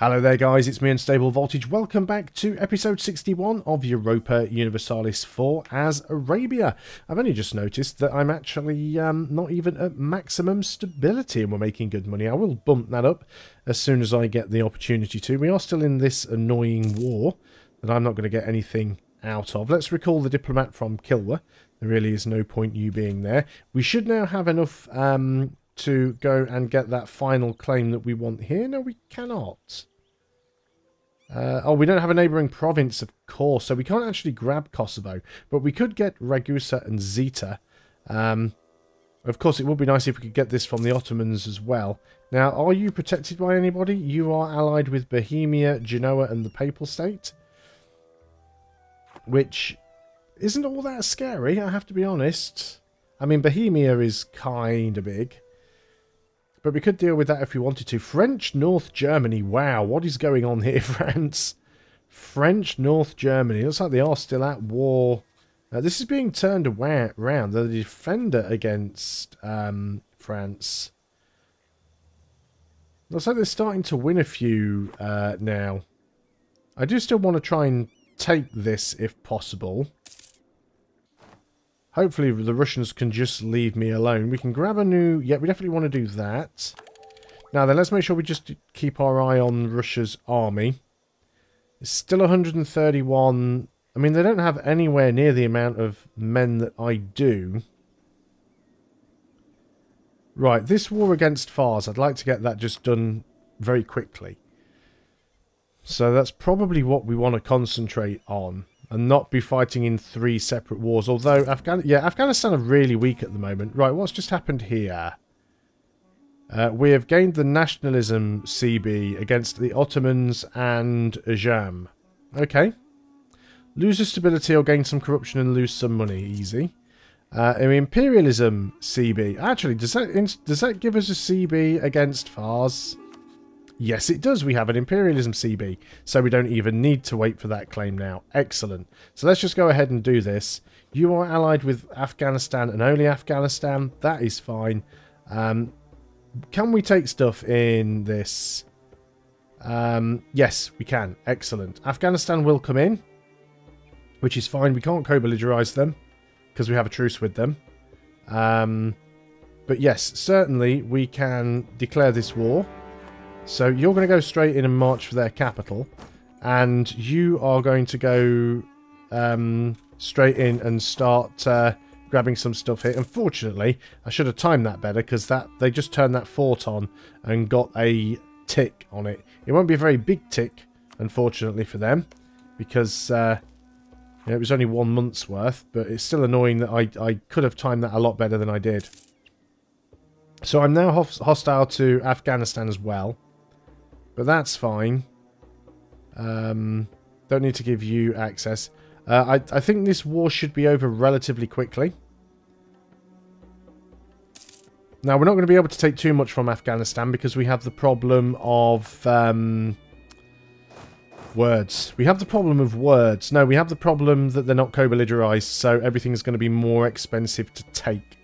Hello there guys, it's me Unstable Voltage. Welcome back to episode 61 of Europa Universalis 4 as Arabia. I've only just noticed that I'm actually not even at maximum stability and we're making good money. I will bump that up as soon as I get the opportunity to. We are still in this annoying war that I'm not going to get anything out of. Let's recall the diplomat from Kilwa. There really is no point you being there. We should now have enough to go and get that final claim that we want here. No, we cannot. Oh, we don't have a neighbouring province, of course, so we can't actually grab Kosovo. But we could get Ragusa and Zeta. Of course, it would be nice if we could get this from the Ottomans as well. Now, are you protected by anybody? You are allied with Bohemia, Genoa and the Papal State. Which isn't all that scary, I have to be honest. I mean, Bohemia is kind of big. But we could deal with that if we wanted to. French North Germany. Wow, what is going on here, France? French North Germany. Looks like they are still at war. This is being turned around. They're the defender against France. Looks like they're starting to win a few now. I do still want to try and take this if possible. Hopefully the Russians can just leave me alone. We can grab a new... Yeah, we definitely want to do that. Now then, let's make sure we just keep our eye on Russia's army. It's still 131. I mean, they don't have anywhere near the amount of men that I do. Right, this war against Fars, I'd like to get that just done very quickly. So that's probably what we want to concentrate on. And not be fighting in 3 separate wars. Although, Afghanistan are really weak at the moment. Right, what's just happened here? We have gained the nationalism CB against the Ottomans and Ajam. Okay. Lose the stability or gain some corruption and lose some money. Easy. Imperialism CB. Actually, does that give us a CB against Fars? Yes, it does. We have an Imperialism CB, so we don't even need to wait for that claim now. Excellent. So let's just go ahead and do this. You are allied with Afghanistan and only Afghanistan. That is fine. Can we take stuff in this? Yes, we can. Excellent. Afghanistan will come in, which is fine. We can't co-belligerize them because we have a truce with them. But yes, certainly we can declare this war. So you're going to go straight in and march for their capital. And you are going to go straight in and start grabbing some stuff here. Unfortunately, I should have timed that better because they just turned that fort on and got a tick on it. It won't be a very big tick, unfortunately, for them. Because it was only 1 month's worth. But it's still annoying that I could have timed that a lot better than I did. So I'm now hostile to Afghanistan as well. But that's fine. Don't need to give you access. I think this war should be over relatively quickly. Now, we're not going to be able to take too much from Afghanistan because we have the problem of words. We have the problem of words. No, we have the problem that they're not co-belligerized, so everything's going to be more expensive to take.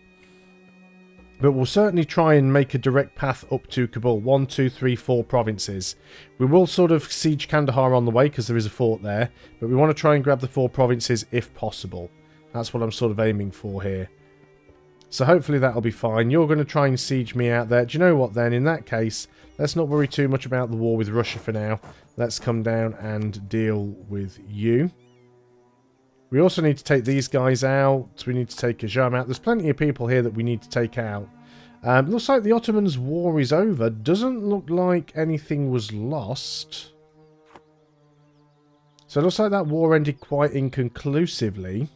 But we'll certainly try and make a direct path up to Kabul. 1, 2, 3, 4 provinces. We will sort of siege Kandahar on the way because there is a fort there. But we want to try and grab the 4 provinces if possible. That's what I'm sort of aiming for here. So hopefully that'll be fine. You're going to try and siege me out there. Do you know what then? In that case, let's not worry too much about the war with Russia for now. Let's come down and deal with you. We also need to take these guys out. We need to take Ajam out. There's plenty of people here that we need to take out. Looks like the Ottomans' war is over. Doesn't look like anything was lost. So it looks like that war ended quite inconclusively.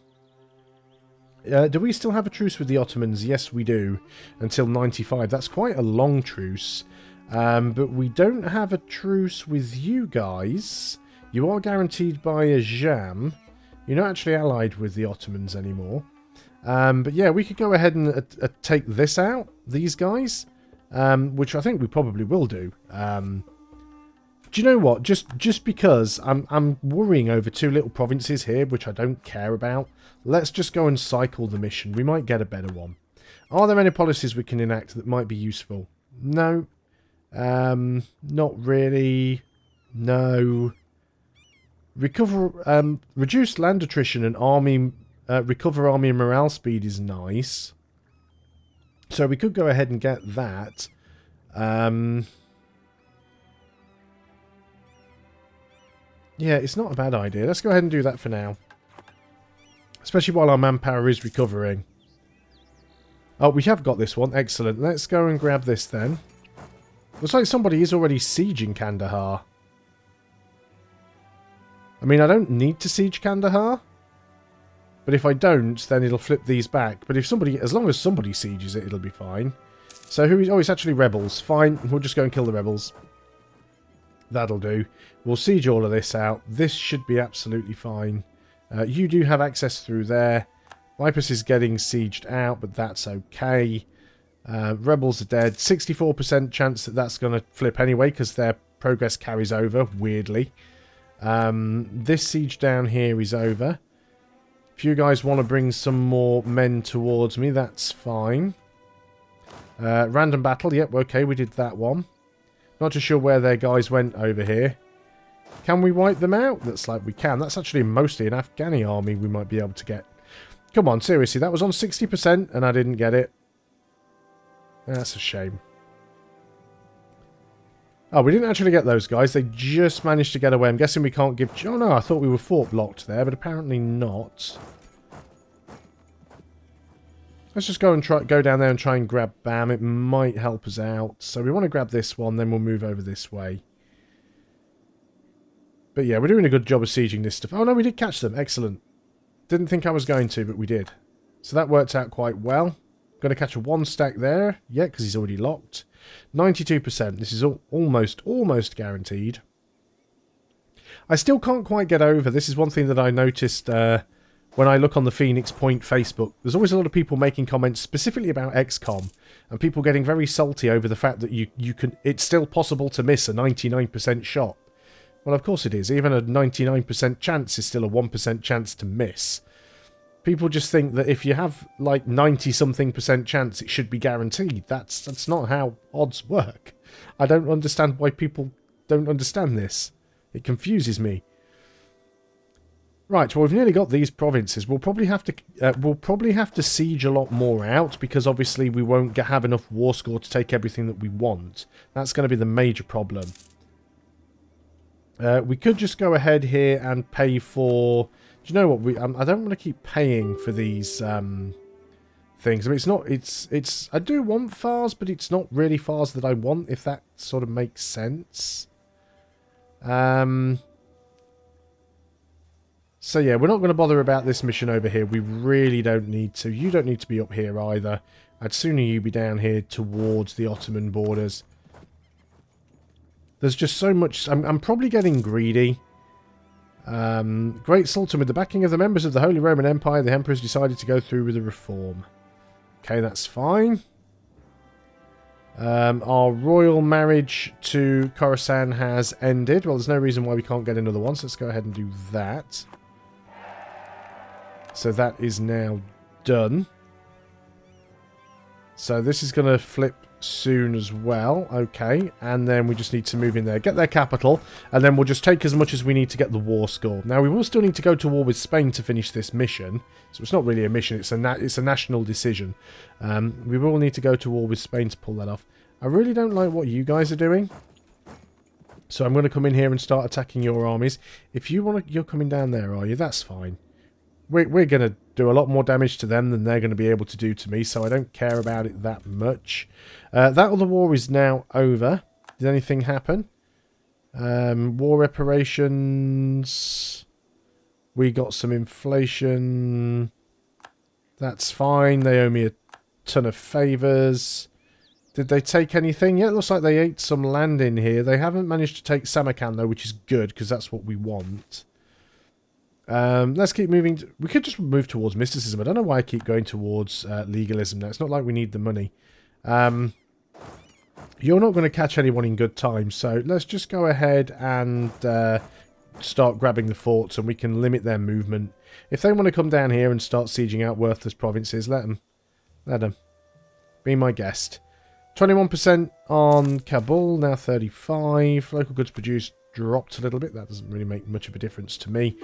Do we still have a truce with the Ottomans? Yes, we do. Until 95. That's quite a long truce. But we don't have a truce with you guys. You are guaranteed by Ajam. You're not actually allied with the Ottomans anymore. But yeah, we could go ahead and take this out, these guys, which I think we probably will do. Do you know what? Just because I'm worrying over 2 little provinces here, which I don't care about, let's just go and cycle the mission. We might get a better one. Are there any policies we can enact that might be useful? No. Not really. No. Reduced land attrition and army... recover army morale speed is nice. So we could go ahead and get that. Yeah, it's not a bad idea. Let's go ahead and do that for now. Especially while our manpower is recovering. Oh, we have got this one. Excellent. Let's go and grab this then. Looks like somebody is already sieging Kandahar. I mean, I don't need to siege Kandahar. But if I don't, then it'll flip these back. But if somebody, as long as somebody sieges it, it'll be fine. So who is... Oh, it's actually rebels. Fine. We'll just go and kill the rebels. That'll do. We'll siege all of this out. This should be absolutely fine. You do have access through there. Vipus is getting sieged out, but that's okay. Rebels are dead. 64% chance that that's going to flip anyway, because their progress carries over, weirdly. This siege down here is over. If you guys want to bring some more men towards me, that's fine. Random battle. Yep, okay, we did that one. Not too sure where their guys went over here. Can we wipe them out? Looks like we can. That's actually mostly an Afghani army we might be able to get. Come on, seriously. That was on 60% and I didn't get it. That's a shame. Oh, we didn't actually get those guys. They just managed to get away. I'm guessing we can't give... Oh, no, I thought we were fort blocked there, but apparently not. Let's just go down there and try and grab Bam. It might help us out. So we want to grab this one, then we'll move over this way. But yeah, we're doing a good job of sieging this stuff. Oh no, we did catch them. Excellent. Didn't think I was going to, but we did. So that worked out quite well. Going to catch a 1 stack there. Yeah, because he's already locked. 92%. This is almost guaranteed. I still can't quite get over. This is one thing that I noticed when I look on the Phoenix Point Facebook. There's always a lot of people making comments specifically about XCOM. And people getting very salty over the fact that you can... It's still possible to miss a 99% shot. Well, of course it is. Even a 99% chance is still a 1% chance to miss. People just think that if you have, like, 90-something% chance, it should be guaranteed. That's not how odds work. I don't understand why people don't understand this. It confuses me. Right, well, we've nearly got these provinces. We'll probably have to siege a lot more out, because obviously we won't have enough war score to take everything that we want. That's going to be the major problem. We could just go ahead here and pay for... Do you know what? I don't want to keep paying for these things. I mean, it's not... I do want FARs, but it's not really FARs that I want, if that sort of makes sense. So yeah, we're not going to bother about this mission over here. We really don't need to. You don't need to be up here either. I'd sooner you be down here towards the Ottoman borders. There's just so much... I'm probably getting greedy. Great Sultan, with the backing of the members of the Holy Roman Empire, the Emperor has decided to go through with the reform. Okay, that's fine. Our royal marriage to Corsair has ended. Well, there's no reason why we can't get another one, so let's go ahead and do that. So that is now done. So this is going to flip soon as well. Okay, and then we just need to move in there, get their capital, and then we'll just take as much as we need to get the war score. Now, we will still need to go to war with Spain to finish this mission. So it's not really a mission, it's a national decision. We will need to go to war with Spain to pull that off. I really don't like what you guys are doing. So I'm going to come in here and start attacking your armies. If you want to... You're coming down there, are you? That's fine. We're going to do a lot more damage to them than they're going to be able to do to me, so I don't care about it that much. That other war is now over. Did anything happen? War reparations. We got some inflation. That's fine. They owe me a ton of favours. Did they take anything? Yeah, it looks like they ate some land in here. They haven't managed to take Samarkand, though, which is good, because that's what we want. Let's keep moving. We could just move towards mysticism. I don't know why I keep going towards legalism now. It's not like we need the money. You're not going to catch anyone in good time, so let's just go ahead and start grabbing the forts, and we can limit their movement. If they want to come down here and start sieging out worthless provinces, let them. Let them. Be my guest. 21% on Kabul, now 35. Local goods produced dropped a little bit. That doesn't really make much of a difference to me.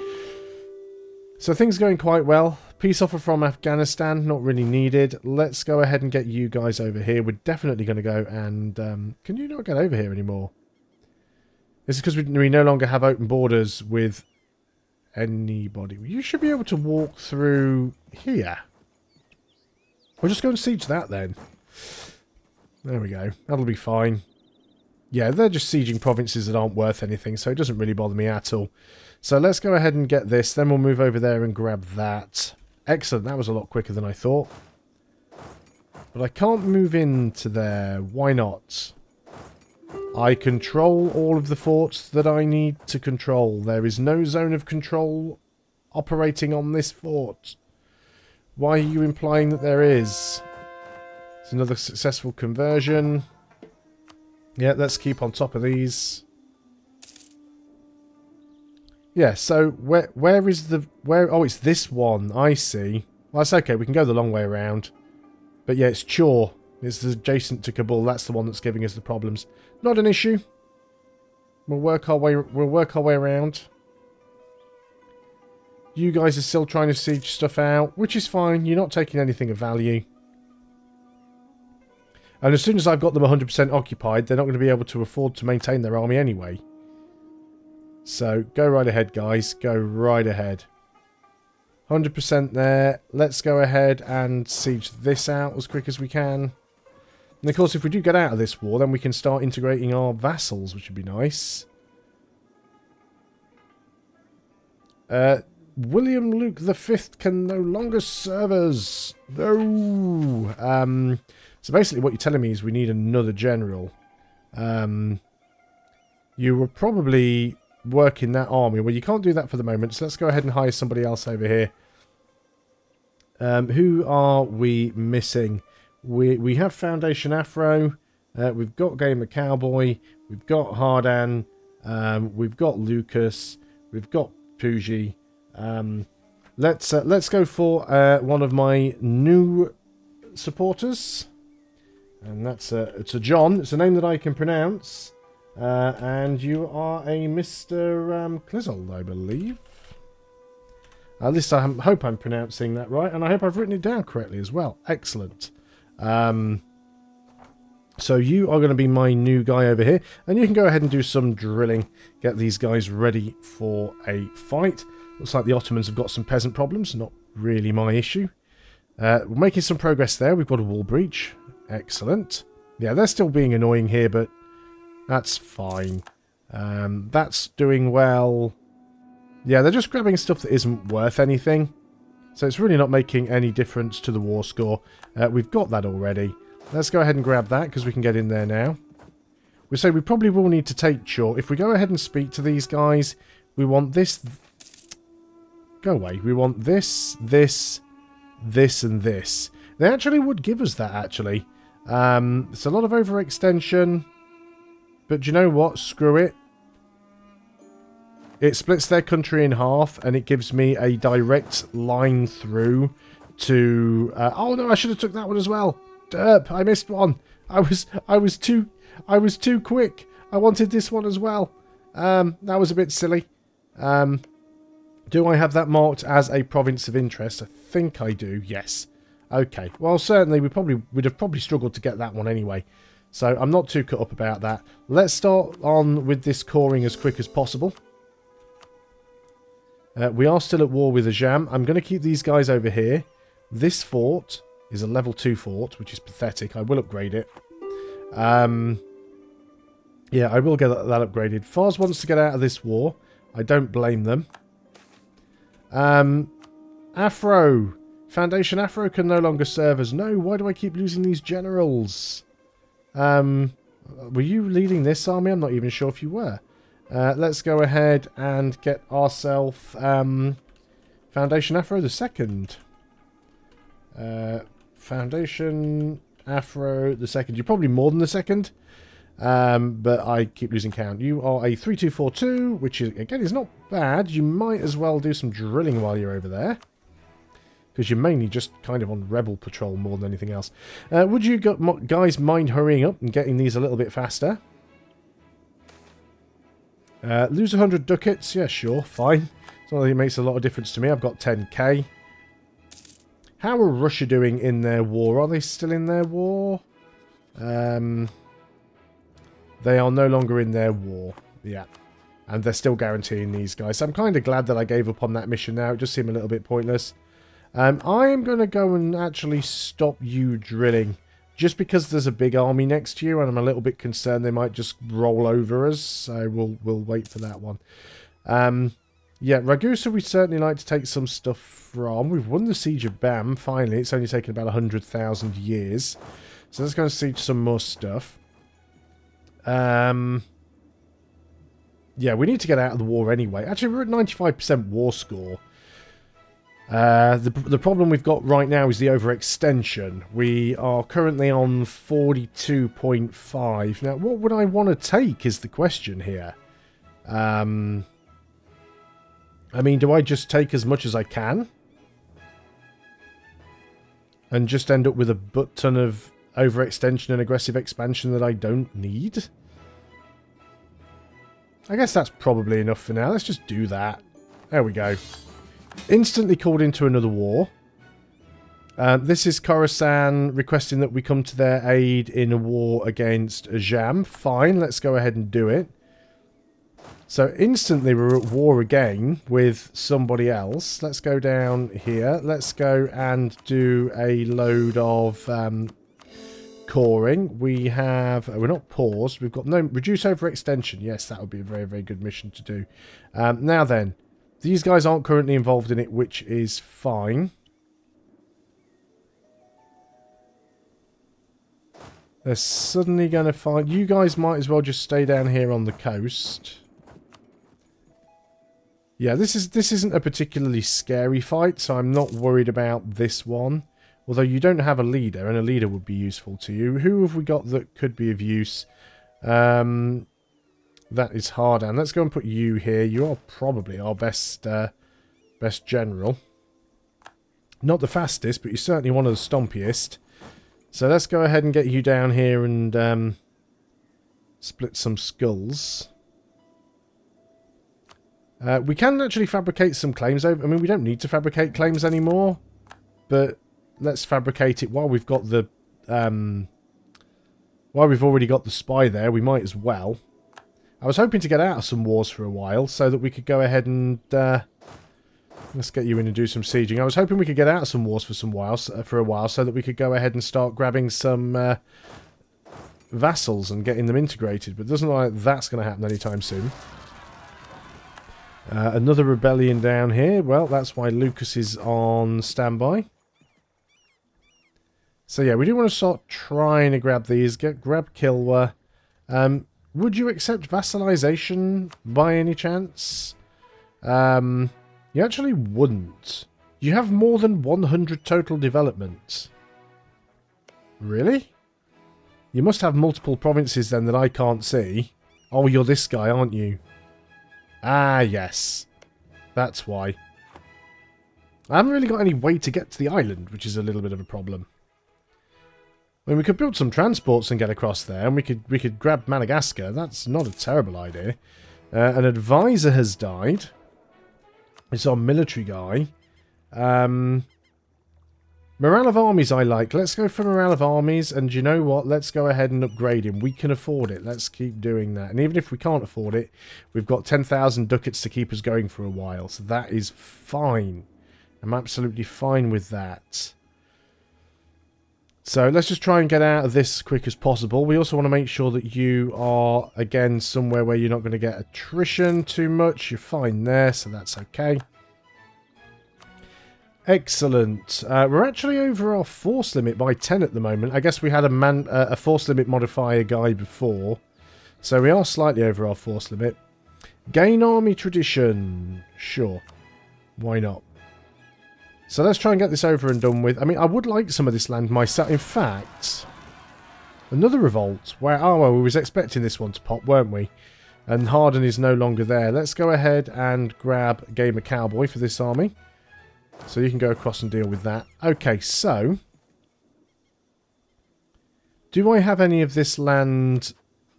So things are going quite well. Peace offer from Afghanistan, not really needed. Let's go ahead and get you guys over here. We're definitely going to go and... can you not get over here anymore? This is because we no longer have open borders with anybody. You should be able to walk through here. We'll just go and siege that then. There we go. That'll be fine. Yeah, they're just sieging provinces that aren't worth anything, so it doesn't really bother me at all. So let's go ahead and get this. Then we'll move over there and grab that. Excellent. That was a lot quicker than I thought. But I can't move into there. Why not? I control all of the forts that I need to control. There is no zone of control operating on this fort. Why are you implying that there is? It's another successful conversion. Yeah, let's keep on top of these. Yeah, so where is the... Oh, it's this one. I see. Well, that's okay. We can go the long way around. But yeah, it's Chor. It's adjacent to Kabul. That's the one that's giving us the problems. Not an issue. We'll work our way around. You guys are still trying to siege stuff out, which is fine. You're not taking anything of value. And as soon as I've got them 100% occupied, they're not going to be able to afford to maintain their army anyway. So, go right ahead, guys. Go right ahead. 100% there. Let's go ahead and siege this out as quick as we can. And of course, if we do get out of this war, then we can start integrating our vassals, which would be nice. William Luke V can no longer serve us. No. So basically what you're telling me is we need another general. You were probably working that army. Well, you can't do that for the moment, so let's go ahead and hire somebody else over here. Who are we missing? We have Foundation Afro. We've got Gamer Cowboy. We've got Hardan. We've got Lucas. We've got Pooji. Let's go for one of my new supporters. And that's it's a John. It's a name that I can pronounce. And you are a Mr. Clizzle, I believe. At least I hope I'm pronouncing that right, and I hope I've written it down correctly as well. Excellent. So you are going to be my new guy over here, and you can go ahead and do some drilling. Get these guys ready for a fight. Looks like the Ottomans have got some peasant problems. Not really my issue. We're making some progress there. We've got a wall breach. Excellent. Yeah, they're still being annoying here, but that's fine. That's doing well. Yeah, they're just grabbing stuff that isn't worth anything. So it's really not making any difference to the war score. We've got that already. Let's go ahead and grab that, because we can get in there now. We say we probably will need to take Chor. If we go ahead and speak to these guys, we want this... Go away. We want this, this, this, and this. They actually would give us that, actually. It's a lot of overextension. But do you know what? Screw it. It splits their country in half, and it gives me a direct line through to... oh no, I should have took that one as well. Derp, I missed one. I was too quick. I wanted this one as well. That was a bit silly. Do I have that marked as a province of interest? I think I do. Yes. Okay. Well, certainly we'd have probably struggled to get that one anyway. So I'm not too cut up about that. Let's start on with this coring as quick as possible. We are still at war with Ajam. I'm going to keep these guys over here. This fort is a level 2 fort, which is pathetic. I will upgrade it. Yeah, I will get that upgraded. Fars wants to get out of this war. I don't blame them. Afro. Foundation Afro can no longer serve us. No, why do I keep losing these generals? Were you leading this army? I'm not even sure if you were. Let's go ahead and get ourselves Foundation Afro the second. Foundation Afro the second. You're probably more than the second. But I keep losing count. You are a 3242, which is, again, is not bad. You might as well do some drilling while you're over there. Because you're mainly just kind of on rebel patrol more than anything else. Would you guys mind hurrying up and getting these a little bit faster? Lose 100 ducats? Yeah, sure, fine. It's not that it makes a lot of difference to me. I've got 10k. How are Russia doing in their war? Are they still in their war? They are no longer in their war. Yeah. And they're still guaranteeing these guys. So I'm kind of glad that I gave up on that mission now. It just seemed a little bit pointless. I am going to go and actually stop you drilling. Just because there's a big army next to you, and I'm a little bit concerned they might just roll over us. So we'll wait for that one. Yeah, Ragusa we'd certainly like to take some stuff from. We've won the Siege of Bam, finally. It's only taken about 100,000 years. So let's go and siege some more stuff. Yeah, we need to get out of the war anyway. Actually, we're at 95% war score. The problem we've got right now is the overextension. We are currently on 42.5. Now, what would I want to take is the question here. I mean, do I just take as much as I can? And just end up with a butt ton of overextension and aggressive expansion that I don't need? I guess that's probably enough for now. Let's just do that. There we go. Instantly called into another war. This is Corsair requesting that we come to their aid in a war against Jam. Fine, let's go ahead and do it. So instantly we're at war again with somebody else. Let's go down here. Let's go and do a load of coring. We have... we're not paused. We've got no... reduce overextension. Yes, that would be a very, very good mission to do. Now then. These guys aren't currently involved in it, which is fine. They're suddenly going to find... you guys might as well just stay down here on the coast. Yeah, this isn't a particularly scary fight, so I'm not worried about this one. Although you don't have a leader, and a leader would be useful to you. Who have we got that could be of use? That is hard, and let's go and put you here. You are probably our best general. Not the fastest, but you're certainly one of the stompiest. So let's go ahead and get you down here and split some skulls. We can actually fabricate some claims over. I mean, we don't need to fabricate claims anymore, but let's fabricate it while we've got the while we've already got the spy there. We might as well. I was hoping to get out of some wars for a while so that we could go ahead and let's get you in and do some sieging. I was hoping we could get out of some wars for a while so that we could go ahead and start grabbing some vassals and getting them integrated, but it doesn't look like that's going to happen anytime soon. Another rebellion down here. Well, that's why Lucas is on standby. So yeah, we do want to start trying to grab these. Grab Kilwa. Would you accept vassalization by any chance? You actually wouldn't. You have more than 100 total development. Really? You must have multiple provinces then that I can't see. Oh, you're this guy, aren't you? Ah, yes. That's why. I haven't really got any way to get to the island, which is a little bit of a problem. I mean, we could build some transports and get across there, and we could grab Madagascar. That's not a terrible idea. An advisor has died. It's our military guy. Morale of armies I like. Let's go for morale of armies, and you know what? Let's go ahead and upgrade him. We can afford it. Let's keep doing that. And even if we can't afford it, we've got 10,000 ducats to keep us going for a while. So that is fine. I'm absolutely fine with that. So let's just try and get out of this as quick as possible. We also want to make sure that you are, again, somewhere where you're not going to get attrition too much. You're fine there, so that's okay. Excellent. We're actually over our force limit by 10 at the moment. I guess we had a force limit modifier guy before. So we are slightly over our force limit. Gain army tradition. Sure. Why not? So let's try and get this over and done with. I mean, I would like some of this land myself. In fact, another revolt. Where, oh, well, we was expecting this one to pop, weren't we? And Harden is no longer there. Let's go ahead and grab Gamer Cowboy for this army. So you can go across and deal with that. Okay, so do I have any of this land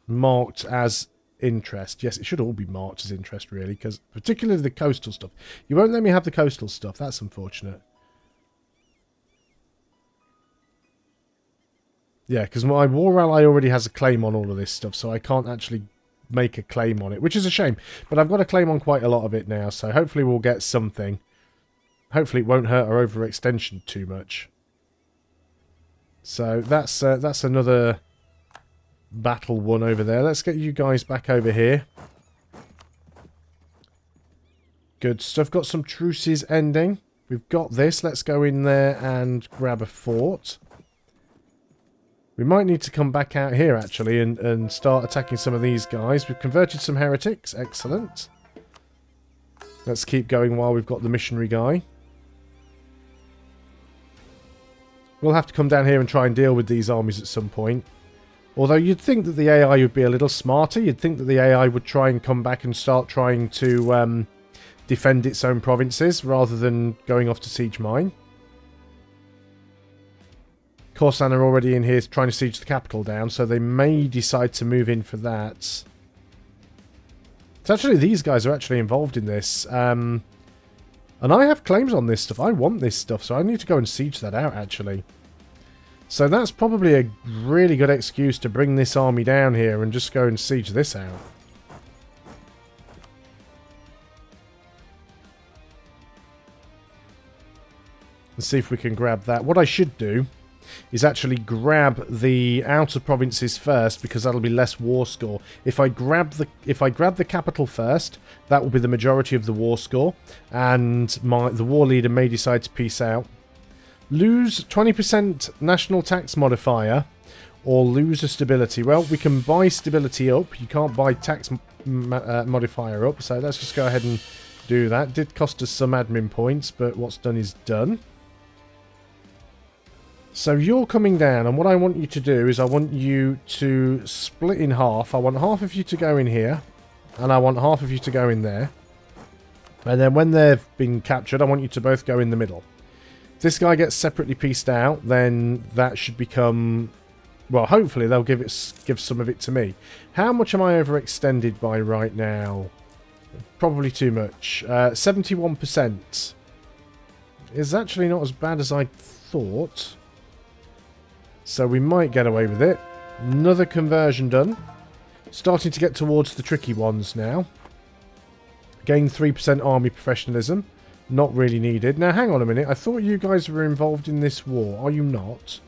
marked as interest. Yes, it should all be marked as interest, really, because particularly the coastal stuff. You won't let me have the coastal stuff. That's unfortunate. Yeah, because my war ally already has a claim on all of this stuff, so I can't actually make a claim on it, which is a shame. But I've got a claim on quite a lot of it now, so hopefully we'll get something. Hopefully it won't hurt our overextension too much. So that's another battle won over there. Let's get you guys back over here. Good stuff. Got some truces ending. We've got this. Let's go in there and grab a fort. We might need to come back out here, actually, and start attacking some of these guys. We've converted some heretics. Excellent. Let's keep going while we've got the missionary guy. We'll have to come down here and try and deal with these armies at some point. Although you'd think that the AI would be a little smarter. You'd think that the AI would try and come back and start trying to defend its own provinces rather than going off to siege mine. Corsair are already in here trying to siege the capital down, so they may decide to move in for that. So actually, these guys are actually involved in this. And I have claims on this stuff. I want this stuff, so I need to go and siege that out, actually. So that's probably a really good excuse to bring this army down here and just go and siege this out. Let's see if we can grab that. What I should do is actually grab the outer provinces first, because that'll be less war score. If I grab the capital first, that will be the majority of the war score, and the war leader may decide to peace out. Lose 20% national tax modifier, or lose a stability. Well, we can buy stability up. You can't buy tax modifier up, so let's just go ahead and do that. Did cost us some admin points, but what's done is done. So you're coming down, and what I want you to do is I want you to split in half. I want half of you to go in here, and I want half of you to go in there. And then when they've been captured, I want you to both go in the middle. If this guy gets separately pieced out, then that should become... Well, hopefully they'll give some of it to me. How much am I overextended by right now? Probably too much. 71%. Is actually not as bad as I thought. So we might get away with it. Another conversion done. Starting to get towards the tricky ones now. Gain 3% army professionalism. Not really needed. Now, hang on a minute. I thought you guys were involved in this war. Are you not?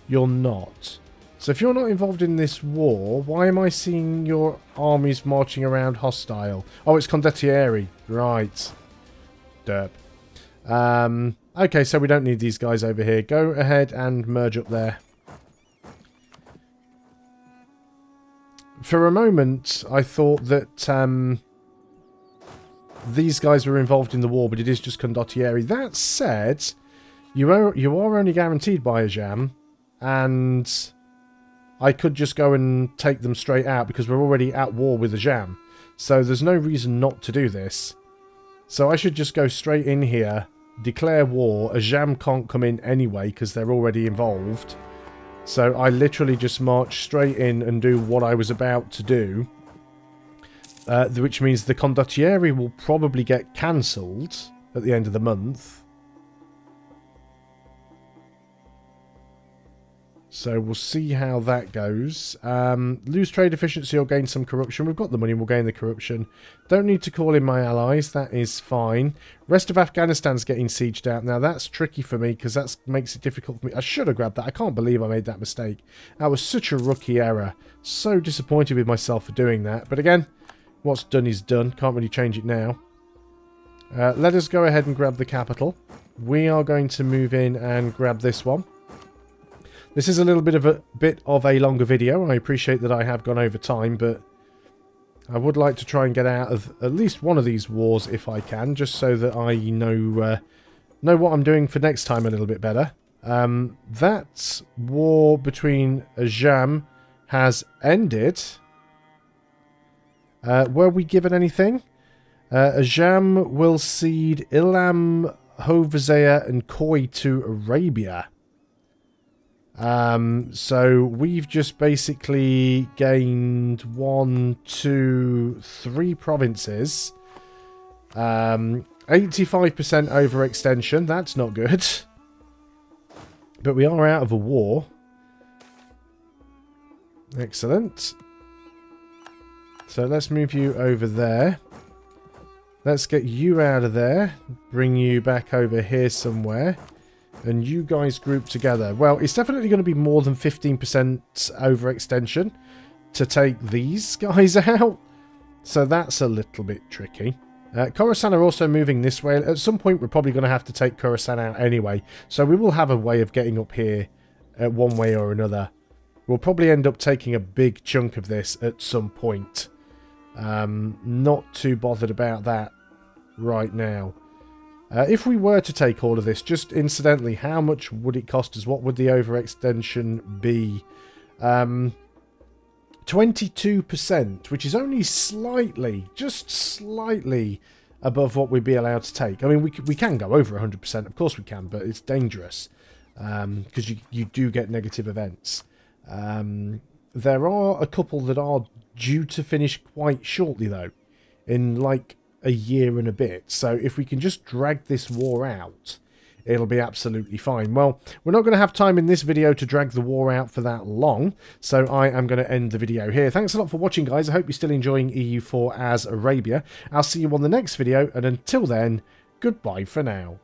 You're not. So if you're not involved in this war, why am I seeing your armies marching around hostile? Oh, it's condottieri. Right. Derp. Okay, so we don't need these guys over here. Go ahead and merge up there. For a moment, I thought that these guys were involved in the war, but it is just condottieri. That said, you are only guaranteed by a jam, and I could just go and take them straight out because we're already at war with a jam. So there's no reason not to do this. So I should just go straight in here, declare war. A jam can't come in anyway because they're already involved. So I literally just march straight in and do what I was about to do. Which means the condottieri will probably get cancelled at the end of the month. So we'll see how that goes. Lose trade efficiency or gain some corruption. We've got the money, we'll gain the corruption. Don't need to call in my allies, that is fine. Rest of Afghanistan's getting sieged out. Now that's tricky for me because that makes it difficult for me. I should have grabbed that. I can't believe I made that mistake. That was such a rookie error. So disappointed with myself for doing that. But again, what's done is done. Can't really change it now. Let us go ahead and grab the capital. We are going to move in and grab this one. This is a little bit of a longer video. I appreciate that I have gone over time, but I would like to try and get out of at least one of these wars if I can, just so that I know what I'm doing for next time a little bit better. That war between Ajam has ended. Were we given anything? Ajam will cede Ilam, Hovazea and Khoi to Arabia. So we've just basically gained 1, 2, 3 provinces. 85% overextension. That's not good. But we are out of a war. Excellent. So let's move you over there. Let's get you out of there. Bring you back over here somewhere. And you guys group together. Well, it's definitely going to be more than 15% overextension to take these guys out. So that's a little bit tricky. Coruscant are also moving this way. At some point, we're probably going to have to take Coruscant out anyway. So we will have a way of getting up here one way or another. We'll probably end up taking a big chunk of this at some point. Not too bothered about that right now. If we were to take all of this, just incidentally, how much would it cost us? What would the overextension be? 22%, which is only slightly, just slightly above what we'd be allowed to take. I mean, we can go over 100%, of course we can, but it's dangerous because you do get negative events. There are a couple that are due to finish quite shortly, though, in like a year and a bit. So if we can just drag this war out, it'll be absolutely fine. Well, we're not going to have time in this video to drag the war out for that long, so I am going to end the video here. Thanks a lot for watching, guys. I hope you're still enjoying EU4 as Arabia. I'll see you on the next video, and until then, goodbye for now.